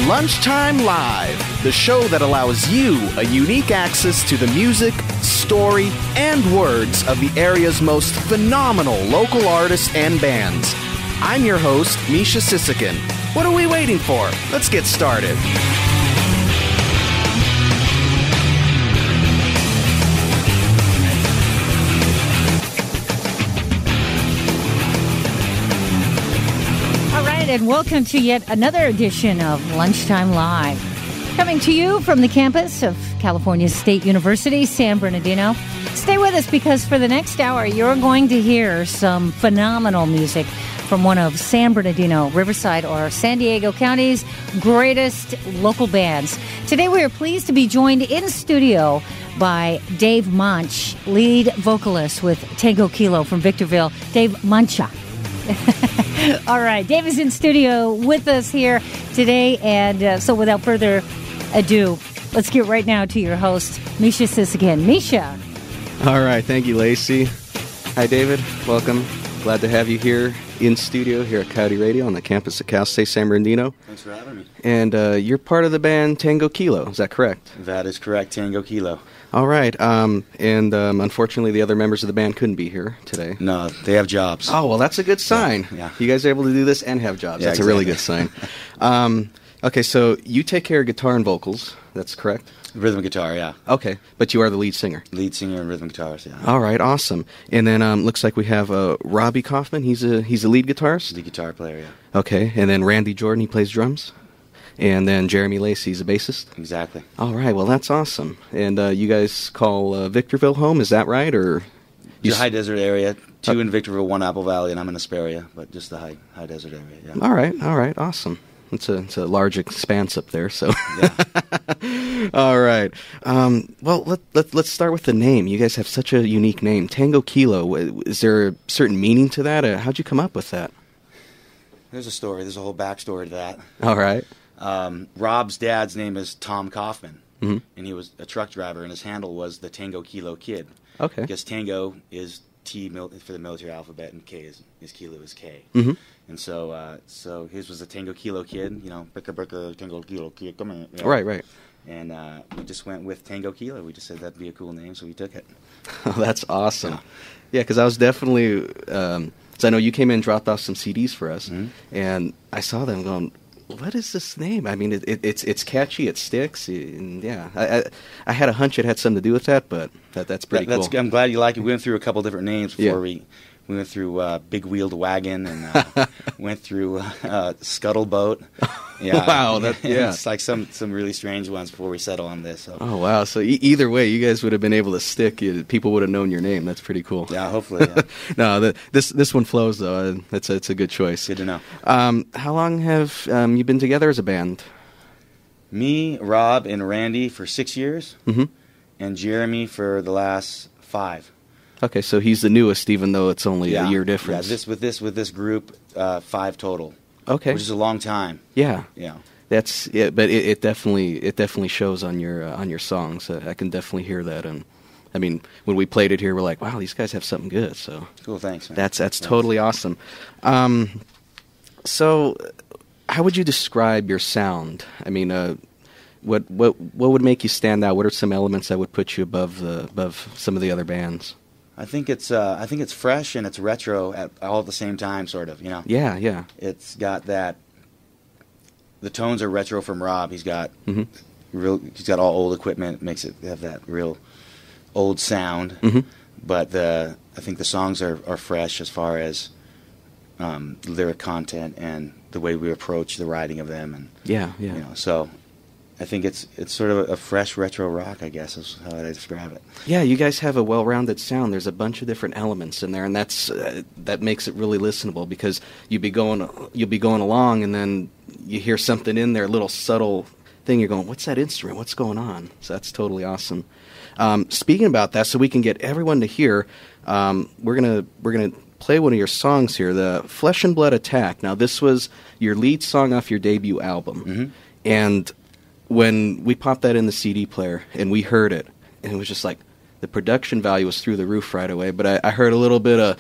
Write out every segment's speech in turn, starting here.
Lunchtime Live, the show that allows you a unique access to the music, story, and words of the area's most phenomenal local artists and bands. I'm your host, Misha Sisikin. What are we waiting for? Let's get started. And welcome to yet another edition of Lunchtime Live. Coming to you from the campus of California State University, San Bernardino. Stay with us because for the next hour, you're going to hear some phenomenal music from one of San Bernardino, Riverside, or San Diego County's greatest local bands. Today, we are pleased to be joined in studio by Dave Munch, lead vocalist with Tango Kilo from Victorville. Dave Muncha. All right, Dave is in studio with us here today, and so without further ado, let's get right now to your host, Misha Sisikin. Misha. All right, thank you, Lacey. Hi, David. Welcome. Glad to have you here in studio here at Coyote Radio on the campus of Cal State San Bernardino. Thanks for having me. And you're part of the band Tango Kilo, is that correct? That is correct, Tango Kilo. All right, and unfortunately the other members of the band couldn't be here today. No, they have jobs. Oh, well, that's a good sign. Yeah. You guys are able to do this and have jobs. Yeah, That's exactly. a really good sign. Okay, so you take care of guitar and vocals, that's correct? Rhythm guitar, yeah. Okay, but you are the lead singer. Lead singer and rhythm guitarist, yeah. All right, awesome. And then looks like we have Robbie Kaufman, he's a lead guitarist? Lead guitar player, yeah. Okay, and then Randy Jordan, he plays drums? And then Jeremy Lacey, he's a bassist? Exactly. All right, well, that's awesome. And you guys call Victorville home, is that right? Or The high desert area, 2 in Victorville, 1 Apple Valley, and I'm in Asperia, but just the high desert area, yeah. All right, awesome. It's a large expanse up there, so. Yeah. All right. Well, let's start with the name. You guys have such a unique name, Tango Kilo. Is there a certain meaning to that? How'd you come up with that? There's a story. There's a whole backstory to that. All right. Rob's dad's name is Tom Kaufman, Mm-hmm. and he was a truck driver, and his handle was the Tango Kilo Kid. Okay. Because Tango is T for the military alphabet, and K is Kilo is K. Mm-hmm. And so his was a Tango Kilo Kid, Bricker, Tango Kilo Kid, come on. You know? Right. And we just went with Tango Kilo. We just said that'd be a cool name, so we took it. Oh, that's awesome. Yeah, because I was definitely, because I know you came in and dropped off some CDs for us, Mm-hmm. and I saw them going, what is this name? I mean, it's catchy, it sticks, and yeah. I had a hunch it had something to do with that, but that's pretty cool. I'm glad you like it. We went through a couple different names before Yeah. we went through Big Wheeled Wagon and went through Scuttleboat. Yeah. Wow, It's like some really strange ones before we settle on this. So. Oh, wow. So either way, you guys would have been able to stick. People would have known your name. That's pretty cool. Yeah, hopefully. Yeah. No, this one flows, though. It's a good choice. Good to know. How long have you been together as a band? Me, Rob, and Randy for 6 years, Mm-hmm. and Jeremy for the last 5. Okay, so he's the newest, even though it's only a year difference. Yeah, with this group, 5 total. Okay. Which is a long time. Yeah. Yeah. That's yeah, but it definitely shows on your songs. I can definitely hear that, and I mean when we played it here, we're like, wow, these guys have something good. So Cool, thanks, man. that's totally awesome. So how would you describe your sound? I mean, what would make you stand out? What are some elements that would put you above some of the other bands? I think it's fresh and it's retro all at the same time, sort of. You know. Yeah. It's got that. The tones are retro from Rob. He's got He's got all old equipment. Makes it have that real old sound. Mm-hmm. But I think the songs are fresh as far as lyric content and the way we approach the writing of them. And Yeah. You know, so I think it's sort of a fresh retro rock, I guess, is how I describe it. Yeah, you guys have a well-rounded sound. There's a bunch of different elements in there, and that makes it really listenable because you'll be going along, and then you hear something in there, a little subtle thing. You're going, "What's that instrument? What's going on?" So that's totally awesome. Speaking about that, so we can get everyone to hear, we're gonna play one of your songs here, the Flesh and Blood Attack. Now, this was your lead song off your debut album, and when we popped that in the CD player and we heard it, and it was just like the production value was through the roof right away. But I heard a little bit of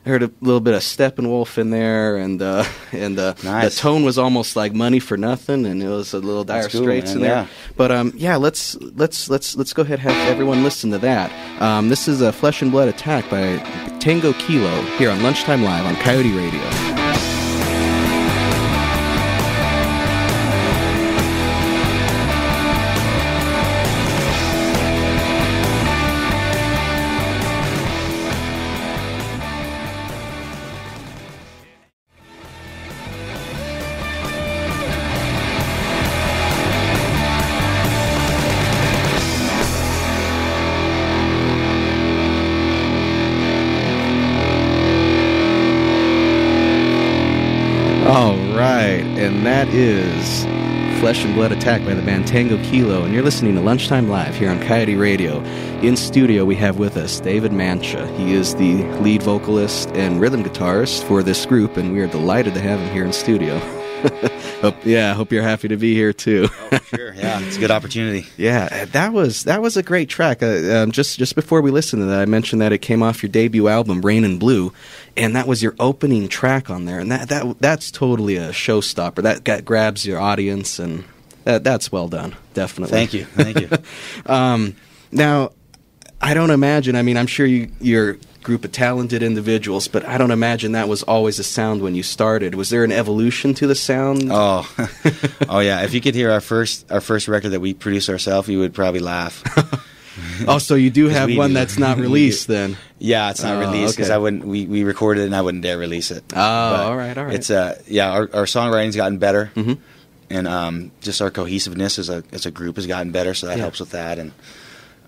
I heard a little bit of Steppenwolf in there, and Nice. the tone was almost like Money for Nothing, and it was a little Dire cool, Straits man, in there. yeah. But let's go ahead and have everyone listen to that. This is a Flesh and Blood Attack by Tango Kilo here on Lunchtime Live on Coyote Radio. All right, and that is Flesh and Blood Attack by the band Tango Kilo, and you're listening to Lunchtime Live here on Coyote Radio. In studio, we have with us David Mancha. He is the lead vocalist and rhythm guitarist for this group, and we are delighted to have him here in studio. Hope you're happy to be here too. Oh, sure. Yeah, it's a good opportunity. Yeah, that was a great track. Just before we listened to that, I mentioned that it came off your debut album, Rain and Blue, and that was your opening track on there. And that's totally a showstopper. That grabs your audience, and that's well done, definitely. Thank you. Now, I don't imagine. I mean, I'm sure you're a group of talented individuals, but I don't imagine that was always the sound when you started. Was there an evolution to the sound? Oh, oh yeah. If you could hear our first record that we produced ourselves, you would probably laugh. Oh, so you do have one that's not released then? Yeah, it's not released because okay. I wouldn't. We recorded it and I wouldn't dare release it. Oh, all right. It's our songwriting's gotten better, mm-hmm. and just our cohesiveness as a group has gotten better, so that helps with that. And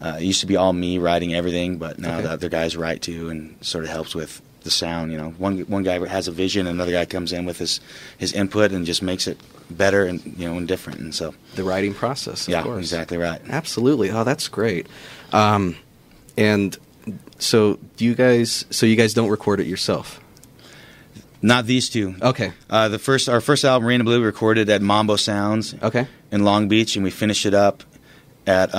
it used to be all me writing everything, but now the other guys write too, and sort of helps with the sound. You know, one guy has a vision, and another guy comes in with his input and just makes it better and and different. And so the writing process, of course. Exactly right. Absolutely. Oh, that's great. And so you guys don't record it yourself? Not these two. Okay. Our first album, Rain and Blue, we recorded at Mambo Sounds. Okay. In Long Beach, and we finished it up at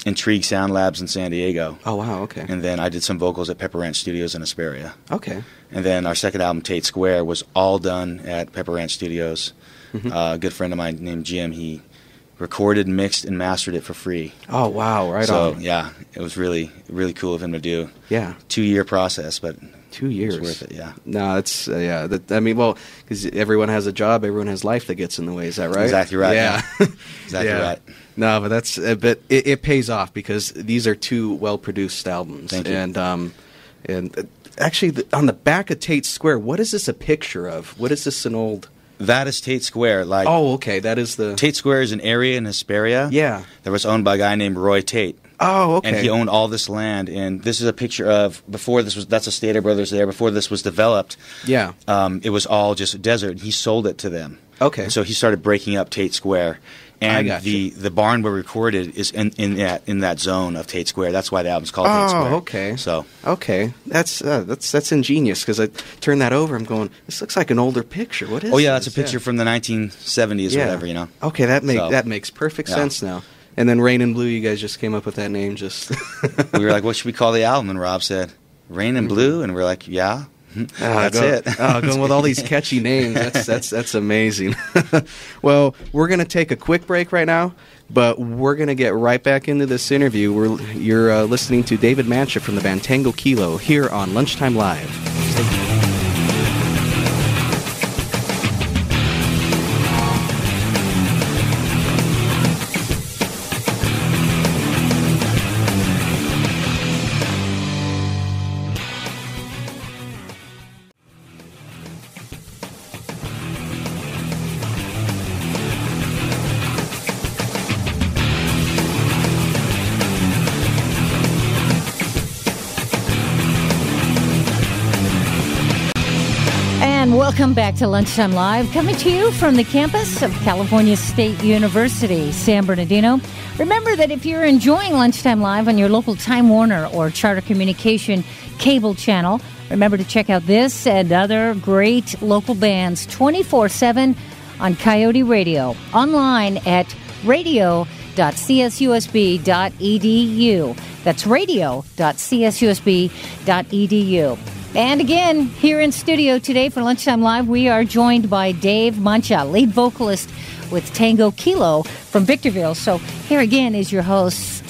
Intrigue Sound Labs in San Diego. Oh, wow, okay. And then I did some vocals at Pepper Ranch Studios in Hesperia. Okay. And then our second album, Tate Square, was all done at Pepper Ranch Studios. Mm-hmm. A good friend of mine named Jim, he recorded, mixed, and mastered it for free. Oh, wow, right on. So, yeah, it was really, really cool of him to do. Yeah. 2-year process, but 2 years. It's worth it, yeah. No, it's, because everyone has a job, everyone has life that gets in the way, is that right? Exactly right. Yeah. Exactly right. No, but that's, but it pays off because these are two well-produced albums. Thank you. And actually, on the back of Tate Square, what is this a picture of? What is this an old... That is Tate Square. Oh, okay, that is the... Tate Square is an area in Hesperia. Yeah. That was owned by a guy named Roy Tate. Oh, okay. And he owned all this land, and this is a picture of that's a Stater Brothers there. Before this was developed, yeah, it was all just desert. He sold it to them. Okay. And so he started breaking up Tate Square, and the barn where we recorded is in that zone of Tate Square. That's why the album's called Tate Square. Oh, okay. So okay, that's ingenious because I turned that over. I'm going, this looks like an older picture. What is? Oh yeah, that's a picture from the 1970s, whatever. Okay, that makes perfect sense now. And then Rain and Blue, you guys just came up with that name. Just we were like, what should we call the album? And Rob said, Rain and Blue, and we're like, yeah. That's it. Going with all these catchy names. That's amazing. Well, we're going to take a quick break right now, but we're going to get right back into this interview. You're listening to David Mancha from the band Tango Kilo here on Lunchtime Live. Stay tuned. Welcome back to Lunchtime Live, coming to you from the campus of California State University, San Bernardino. Remember that if you're enjoying Lunchtime Live on your local Time Warner or Charter Communication cable channel, remember to check out this and other great local bands 24/7 on Coyote Radio, online at radio.csusb.edu. That's radio.csusb.edu. And again, here in studio today for Lunchtime Live, we are joined by Dave Mancha, lead vocalist with Tango Kilo from Victorville. So here again is your host,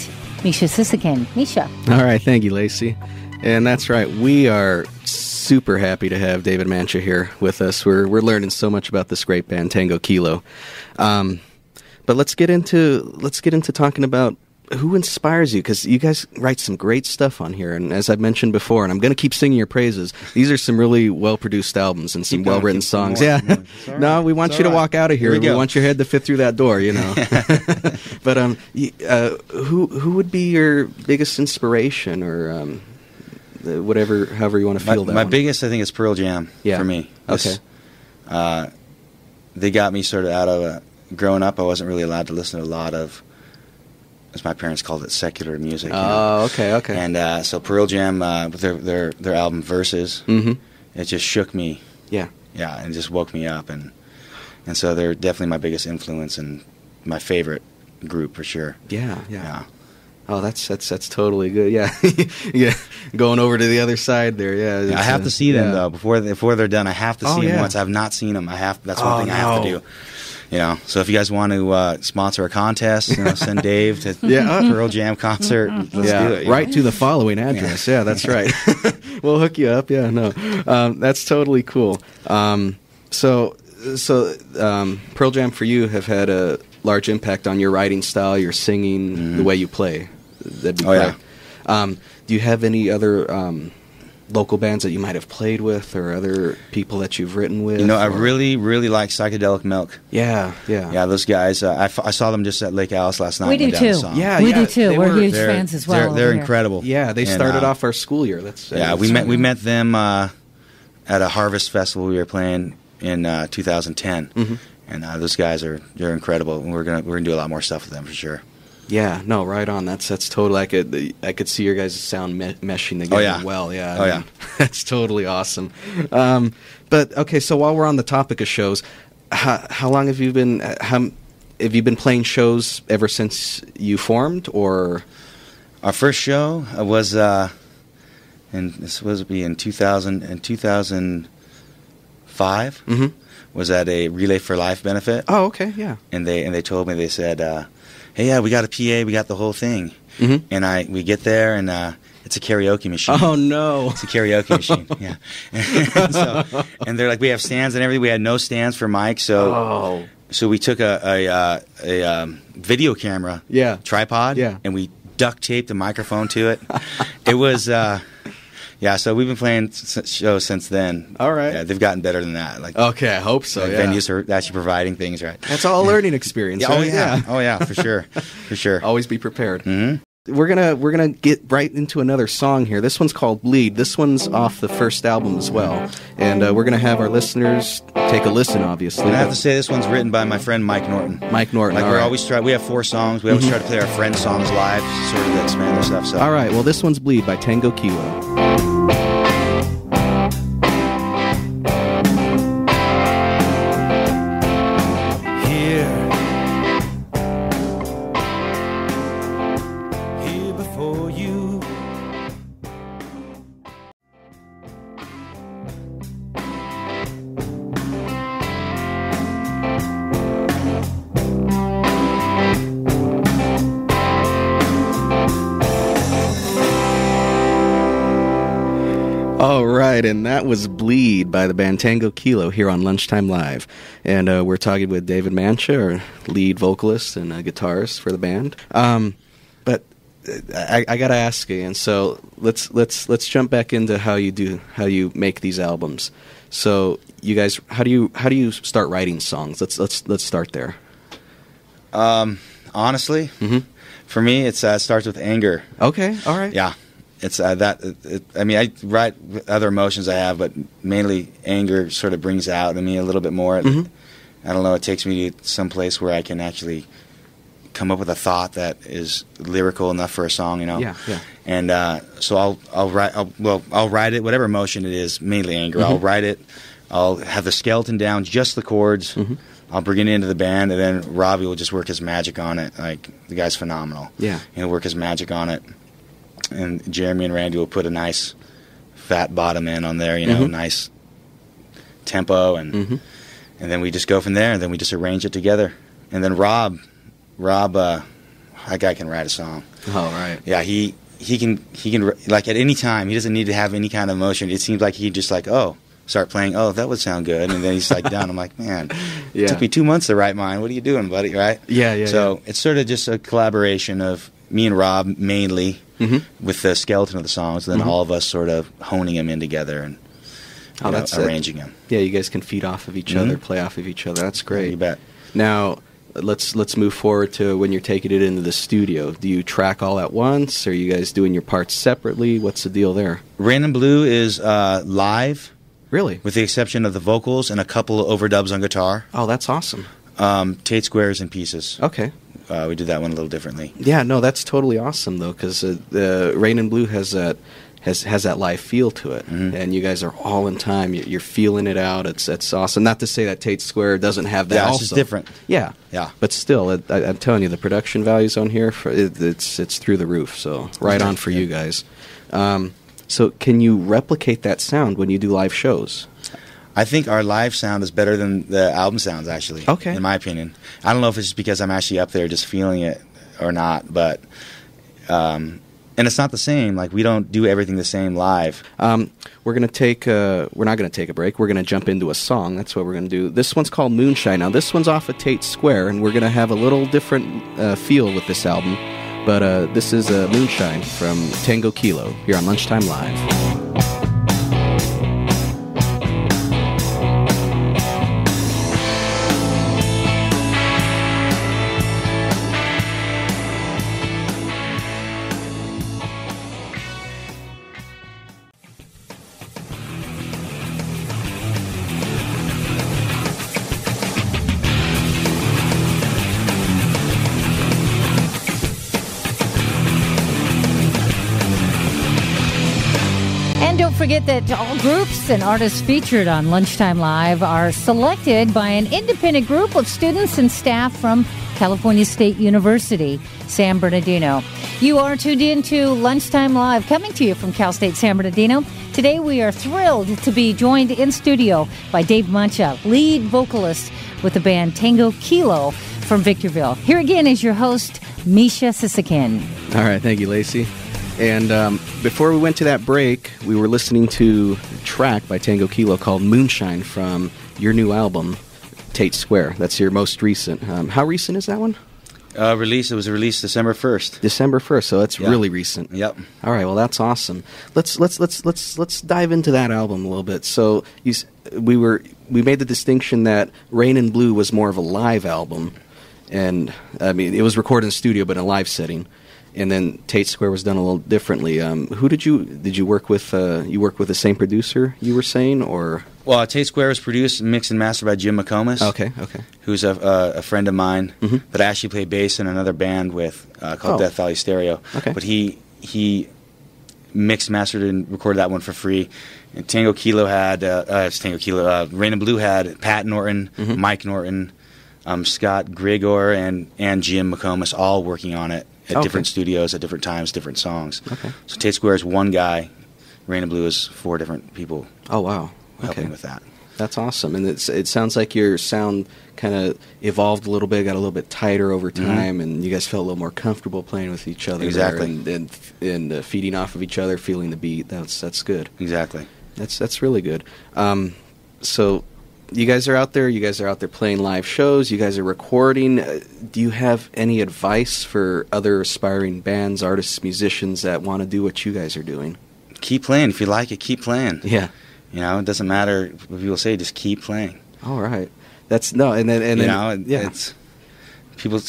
Misha Sisikin. Misha. All right, thank you, Lacey. And that's right, we are super happy to have David Mancha here with us. We're learning so much about this great band, Tango Kilo. But let's get into talking about who inspires you, because you guys write some great stuff on here, and as I've mentioned before, and I'm going to keep singing your praises, these are some really well-produced albums and some well-written songs. Yeah, no, we want you to walk out of here. We want your head to fit through that door, you know. But who would be your biggest inspiration, or however you want to feel that? My biggest, I think, is Pearl Jam for me. Okay. They got me sort of out of growing up. I wasn't really allowed to listen to a lot of, as my parents called it, secular music. Oh, okay. And so Pearl Jam, with their album Verses, it just shook me. Yeah, and just woke me up, and so they're definitely my biggest influence and my favorite group for sure. Yeah. Oh, that's totally good. Yeah, yeah. Going over to the other side there. Yeah, I have to see them though before they're done. I have to see them once. I've not seen them. That's one thing I have to do. You know, so if you guys want to sponsor a contest, send Dave to Pearl Jam concert. Let's do it. Right to the following address. Yeah, that's right. We'll hook you up. Yeah, no, that's totally cool. So Pearl Jam for you have had a large impact on your writing style, your singing, the way you play. That'd be correct. Yeah. Do you have any other local bands that you might have played with, or other people that you've written with? I really, really like Psychedelic Milk. Yeah. Those guys. I saw them just at Lake Alice last night. We do too. We do too. We're huge fans as well. They're incredible. Yeah, they started off our school year. We met them at a Harvest Festival we were playing in 2010, and those guys they're incredible. And we're gonna do a lot more stuff with them for sure. Yeah, no, right on. That's totally. I could see your guys' sound meshing together well. Yeah, that's totally awesome. But okay, so while we're on the topic of shows, how long have you been? Have you been playing shows ever since you formed, or? Our first show was in 2005. Was at a Relay for Life benefit. Oh, okay, yeah. And they told me, they said, hey, yeah, we got a PA, we got the whole thing. And we get there, and it's a karaoke machine. Oh, no. It's a karaoke machine, yeah. And they're like, we have stands and everything. We had no stands for mics, so we took a video camera tripod, and we duct taped the microphone to it. It was... so we've been playing shows since then. All right. Yeah, they've gotten better than that. Okay, I hope so. Venues are actually providing things, right? That's all a learning experience. Right? Oh yeah, for sure, for sure. Always be prepared. We're gonna get right into another song here. This one's called "Bleed." This one's off the first album as well, and we're gonna have our listeners take a listen. Obviously, and I have to say this one's written by my friend Mike Norton. We have 4 songs. We always try to play our friends' songs live, sort of to expand their stuff. So. All right. Well, this one's "Bleed" by Tango Kilo. All right, and that was "Bleed" by the band Tango Kilo here on Lunchtime Live. And we're talking with David Mancha, our lead vocalist and guitarist for the band. But I got to ask you, and so let's jump back into how you make these albums. So you guys, how do you start writing songs? Let's start there. Honestly, for me, it starts with anger. Okay, all right. Yeah. It's I write other emotions I have, but mainly anger sort of brings out in me a little bit more. I don't know, it takes me to some place where I can actually come up with a thought that is lyrical enough for a song, Yeah. And so I'll write it, whatever emotion it is, mainly anger. I'll write it. I'll have the skeleton down, just the chords. I'll bring it into the band, and then Robbie will just work his magic on it. Like, the guy's phenomenal. Yeah. He'll work his magic on it. And Jeremy and Randy will put a nice fat bottom end on there, you know, nice tempo, and then we just go from there, and then we just arrange it together. And then Rob, that guy can write a song. Oh, right. Yeah, he can like at any time. He doesn't need to have any kind of emotion. It seems like he just like, oh, start playing. Oh, that would sound good, and then he's like done. I'm like, man, it took me 2 months to write mine. What are you doing, buddy? Right? Yeah. So it's sort of just a collaboration of me and Rob mainly with the skeleton of the songs, and then all of us sort of honing them in together and arranging them. Yeah, you guys can feed off of each other, play off of each other. That's great. You bet. Now, let's move forward to when you're taking it into the studio. Do you track all at once? Or are you guys doing your parts separately? What's the deal there? Rain and Blue is live. Really? With the exception of the vocals and a couple of overdubs on guitar. Oh, that's awesome. Tate Squares in pieces. Okay. We did that one a little differently. Yeah, no, that's totally awesome, though, because Rain and Blue has that live feel to it, and you guys are all in time. You're feeling it out. It's awesome. Not to say that Tate Square doesn't have that. Yeah, also. it's just different. Yeah. But still, I'm telling you, the production values on here, it's through the roof. So right on for you guys. So can you replicate that sound when you do live shows? I think our live sound is better than the album sounds, actually. Okay. In my opinion. I don't know if it's just because I'm actually up there just feeling it or not, but and it's not the same. Like, we don't do everything the same live. We're not going to take a break. We're going to jump into a song. That's what we're going to do. This one's called Moonshine. Now, this one's off of Tate Square, and we're going to have a little different feel with this album. But this is Moonshine from Tango Kilo here on Lunchtime Live. Don't forget that all groups and artists featured on Lunchtime Live are selected by an independent group of students and staff from California State University, San Bernardino. You are tuned in to Lunchtime Live, coming to you from Cal State San Bernardino. Today we are thrilled to be joined in studio by Dave Mancha, lead vocalist with the band Tango Kilo from Victorville. Here again is your host, Misha Sisikin. All right, thank you, Lacey. And before we went to that break, we were listening to a track by Tango Kilo called Moonshine from your new album, Tate Square. That's your most recent. How recent is that one? It was released December 1st. December 1st, so that's really recent. Yep. All right, well, that's awesome. Let's dive into that album a little bit. So we made the distinction that Rain and Blue was more of a live album, and I mean, it was recorded in the studio but in a live setting. And then Tate Square was done a little differently. Who did you work with? You worked with the same producer, you were saying, or? Well, Tate Square was produced, mixed, and mastered by Jim McComas. Okay. Who's a friend of mine that I actually play bass in another band with called Death Valley Stereo. Okay. But he mixed, mastered, and recorded that one for free. And Tango Kilo had Rain and Blue had Pat Norton, Mike Norton, Scott Grigor, and Jim McComas all working on it. At different studios, at different times, different songs. Okay. So Tate Square is one guy. Rain and Blue is 4 different people. Oh, wow. Helping with that. That's awesome. And it sounds like your sound kind of evolved a little bit, got a little bit tighter over time, and you guys felt a little more comfortable playing with each other. Exactly. And feeding off of each other, feeling the beat. That's good. Exactly. That's really good. So you guys are out there playing live shows, you guys are recording. Do you have any advice for other aspiring bands, artists, musicians that want to do what you guys are doing? Keep playing. If you like it, keep playing. Yeah. You know, it doesn't matter what people say, just keep playing. All right. It's so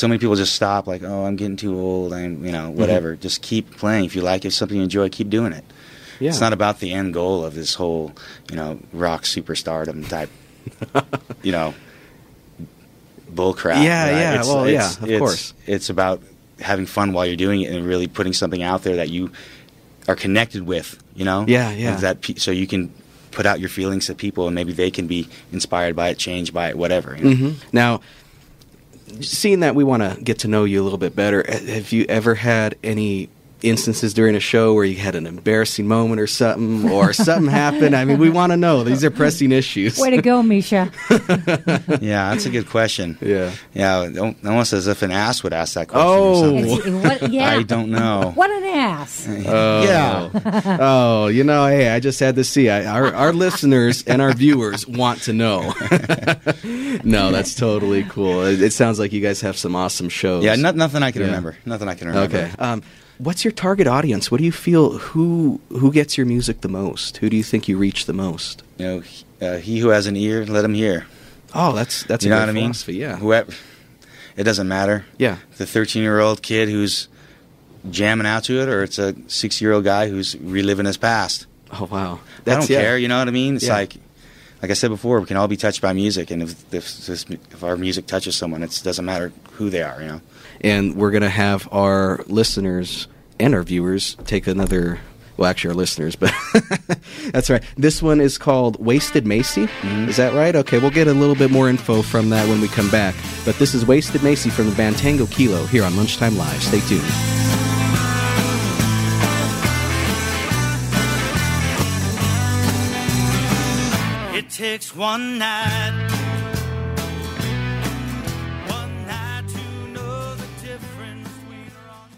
many people just stop like, oh, I'm getting too old, and whatever. Just keep playing. If you like it, if something you enjoy, keep doing it. Yeah. It's not about the end goal of this whole, rock superstardom type bull crap. Yeah, right? of course. It's about having fun while you're doing it and really putting something out there that you are connected with, Yeah. So you can put out your feelings to people and maybe they can be inspired by it, changed by it, whatever. Now, seeing that we want to get to know you a little bit better, have you ever had any instances during a show where you had an embarrassing moment or something happened? I mean, we want to know. These are pressing issues. Way to go, Misha. Yeah, that's a good question. Yeah. Almost as if an ass would ask that question. I don't know. What an ass. Yeah. Oh, hey, I just had to see. Our listeners and our viewers want to know. No, that's totally cool. It sounds like you guys have some awesome shows. Yeah, nothing I can remember. Nothing I can remember. Okay. What's your target audience? What do you feel? Who gets your music the most? Who do you think you reach the most? He who has an ear, let him hear. Oh, that's a good philosophy. Yeah. Whoever, it doesn't matter. Yeah. The 13-year-old kid who's jamming out to it, or it's a 6-year-old guy who's reliving his past. Oh wow. I don't care. You know what I mean? It's like I said before, we can all be touched by music, and if our music touches someone, it doesn't matter who they are. And we're going to have our listeners and our viewers take another... Well, actually, our listeners, but that's right. This one is called Wasted Macy. Mm-hmm. Is that right? Okay, we'll get a little bit more info from that when we come back. But this is Wasted Macy from the band Tango Kilo here on Lunchtime Live. Stay tuned. It takes one night to know the difference between wrong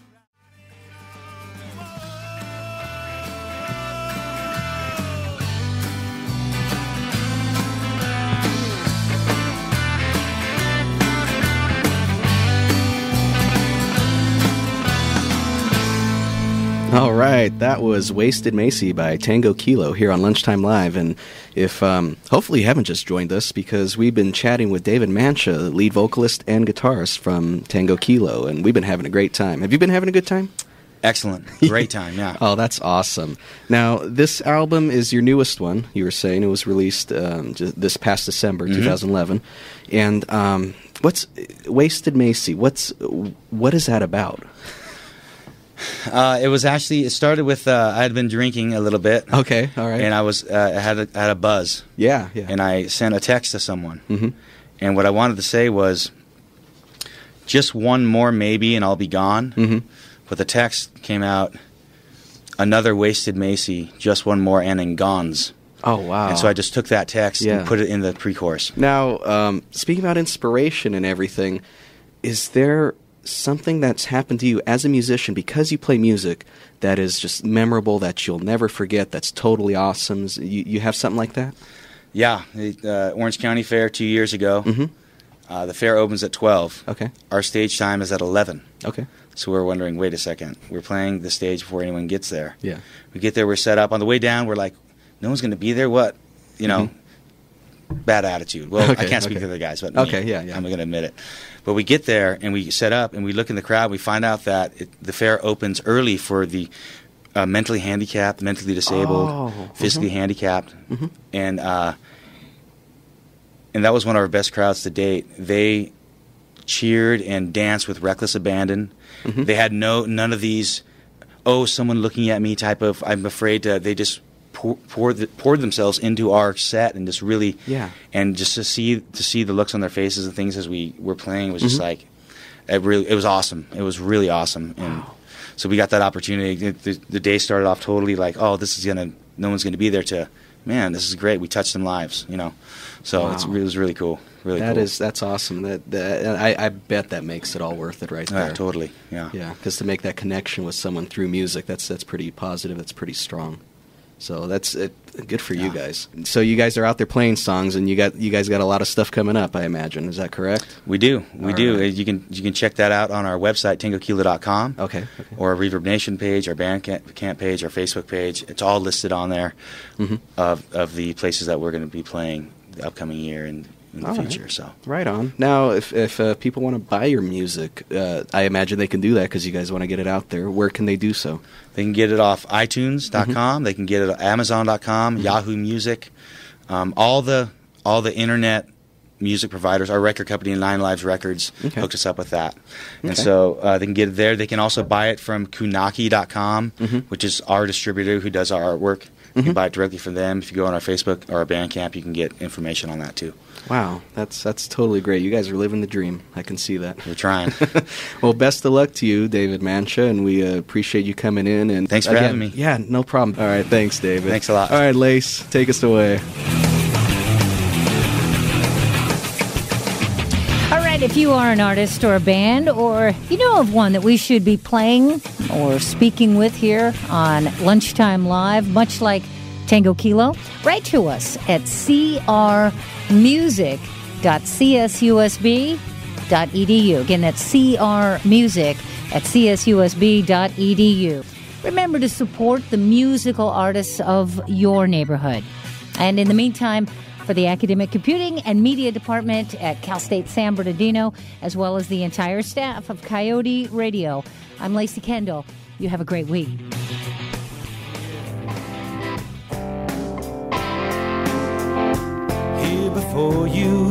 and All right, that was Wasted Macy by Tango Kilo here on Lunchtime Live. And if hopefully you haven't just joined us, because we've been chatting with David Mancha, lead vocalist and guitarist from Tango Kilo, and we've been having a great time. Have you been having a good time? Excellent. Great time, yeah. Oh, that's awesome. Now, this album is your newest one. You were saying it was released this past December, 2011. And what's Wasted Macy? What is that about? It started with I had been drinking a little bit. Okay, all right. And I had a buzz. Yeah. And I sent a text to someone. Mm-hmm. And what I wanted to say was, just one more maybe and I'll be gone. Mm-hmm. But the text came out, another Wasted Macy, just one more and then gone's. Oh, wow. And so I just took that text and put it in the pre-chorus. Now, speaking about inspiration and everything, is there something that's happened to you as a musician because you play music that is just memorable, that you'll never forget, that's totally awesome? You have something like that? Yeah. Orange County Fair 2 years ago. Mm-hmm. The fair opens at 12. Okay. Our stage time is at 11. Okay. So we're wondering, wait a second, we're playing the stage before anyone gets there. Yeah. We get there, we're set up. On the way down, we're like, no one's going to be there? What? Bad attitude. Well, I can't speak for the guys, but yeah. I'm going to admit it. But we get there, and we set up, and we look in the crowd, we find out that the fair opens early for the mentally handicapped, mentally disabled, physically handicapped. Mm-hmm. And that was one of our best crowds to date. They cheered and danced with reckless abandon. Mm-hmm. They had none of these, someone looking at me type of, I'm afraid to, they just poured themselves into our set and just really, and just to see the looks on their faces and things as we were playing was just like, it was awesome. It was really awesome. And so we got that opportunity. The day started off totally like, no one's gonna be there, to, man, this is great. We touched some lives, So it was really cool. Really cool. That's awesome. I bet that makes it all worth it right there. Totally. Yeah. Yeah, because to make that connection with someone through music, that's pretty positive. That's pretty strong. So that's good for you guys. So you guys are out there playing songs, and you guys got a lot of stuff coming up, I imagine. Is that correct? We do. We do. Right. You can check that out on our website, tangokilo.com. Okay. Or our Reverb Nation page, our Bandcamp page, our Facebook page. It's all listed on there of the places that we're going to be playing the upcoming year and in the future. Right. So right on. Now, if people want to buy your music, I imagine they can do that because you guys want to get it out there. Where can they do so? They can get it off iTunes.com. They can get it at Amazon.com, Yahoo Music, all the internet music providers. Our record company, Nine Lives Records, hooked us up with that, and so they can get it there. They can also buy it from Kunaki.com, which is our distributor who does our artwork. You can buy it directly from them. If you go on our Facebook or our Bandcamp, you can get information on that too. Wow, that's totally great. You guys are living the dream. I can see that. We're trying. Well, best of luck to you, David Mancha, and we appreciate you coming in. And thanks for having me. Yeah, no problem. All right, thanks, David. Thanks a lot. All right, Lace, take us away. All right, if you are an artist or a band, or you know of one that we should be playing or speaking with here on Lunchtime Live, much like Tango Kilo, write to us at crmusic.csusb.edu. Again, that's crmusic@csusb.edu. Remember to support the musical artists of your neighborhood. And in the meantime, for the Academic Computing and Media Department at Cal State San Bernardino, as well as the entire staff of Coyote Radio, I'm Lacey Kendall. You have a great week. Here before you